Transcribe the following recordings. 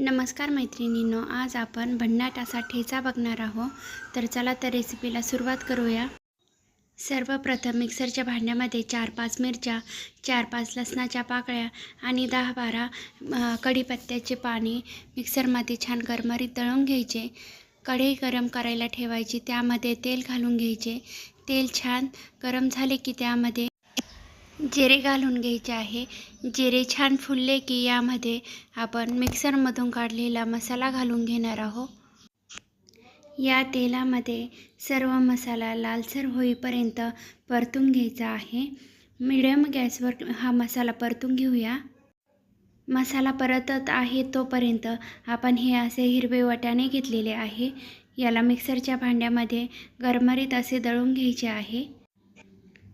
नमस्कार मैत्रिणींनो, आज आपण भन्नाट असा ठेचा बघणार आहोत. तर चला तर रेसिपीला सुरुवात करूया. सर्वप्रथम मिक्सरच्या भांड्यामध्ये 4-5 मिरच्या, 4-5 लसणाच्या पाकळ्या आणि 10-12 कढीपत्त्याचे पाने मिक्सरमध्ये छान गरमरीत दळून घ्यायचे. कढई गरम करायला ठेवायची, त्यामध्ये तेल घालून घ्यायचे. तेल छान गरम झाले की त्यामध्ये जिरे घालून घ्यायचे आहे. जिरे छान फुलले की यामध्ये आपण मिक्सरमधून काढलेला मसाला घालून घेणार आहोत. या तेलामध्ये सर्व मसाला लालसर होईपर्यंत परतून घ्यायचा आहे. मीडियम गॅसवर हा मसाला परतून घेऊया. मसाला परतत आहे तोपर्यंत आपण हे असे हिरवे वाटाणे घेतलेले आहे. याला मिक्सरच्या भांड्यामध्ये गरमरीत असे दळून घ्यायचे आहे.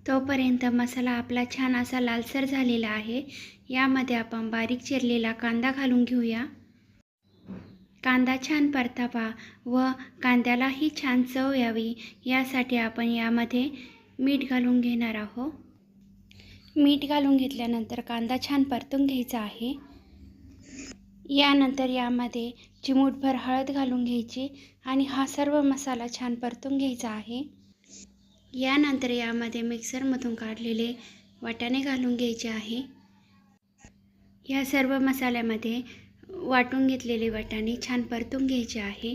तोपर्यंत मसाला आपला छान असा लालसर झालेला आहे. यामध्ये आपण बारीक चिरलेला कांदा घालून घेऊया. कांदा छान परतावा व कांद्यालाही छान चव यावी यासाठी आपण यामध्ये मीठ घालून घेणार आहोत. मीठ घालून घेतल्यानंतर कांदा छान परतून घ्यायचा आहे. यानंतर यामध्ये चिमूटभर हळद घालून घ्यायची आणि हा सर्व मसाला छान परतून घ्यायचा आहे. यानंतर यामध्ये मिक्सरमधून काढलेले वाटाणे घालून घ्यायचे आहे. या सर्व मसाल्यामध्ये वाटून घेतलेले वाटाणे छान परतून घ्यायचे आहे.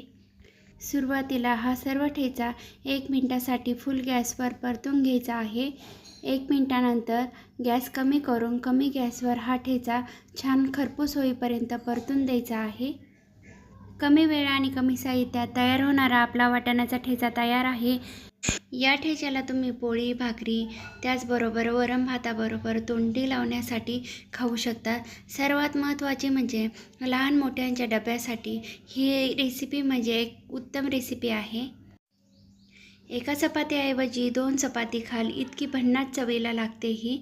सुरुवातीला हा सर्व ठेचा 1 मिनिटासाठी फुल गॅसवर परतून घ्यायचा आहे. 1 मिनिटानंतर गॅस कमी करून कमी गॅसवर हा ठेचा छान खरपूस होईपर्यंत परतून द्यायचा आहे. कमी वेळ आणि कमी साहित्यात तयार होणारा आपला वाटाण्याचा ठेचा तयार आहे. या ठेच्याला तुम्ही पोळी, भाकरी त्याचबरोबर वरण भाताबरोबर तोंडी लावण्यासाठी खाऊ शकता. सर्वात महत्त्वाचे म्हणजे लहान मोठ्यांच्या डब्यासाठी ही रेसिपी म्हणजे एक उत्तम रेसिपी आहे. एका चपातीऐवजी 2 चपाती खाल इतकी भन्नाट चवीला लागते ही.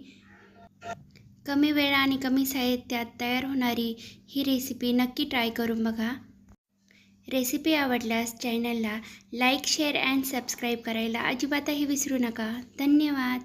कमी वेळ आणि कमी साहित्यात तयार होणारी ही रेसिपी नक्की ट्राय करून बघा. रेसिपी आवडल्यास चॅनलला लाईक, शेअर अँड सबस्क्राईब करायला अजिबातही विसरू नका. धन्यवाद.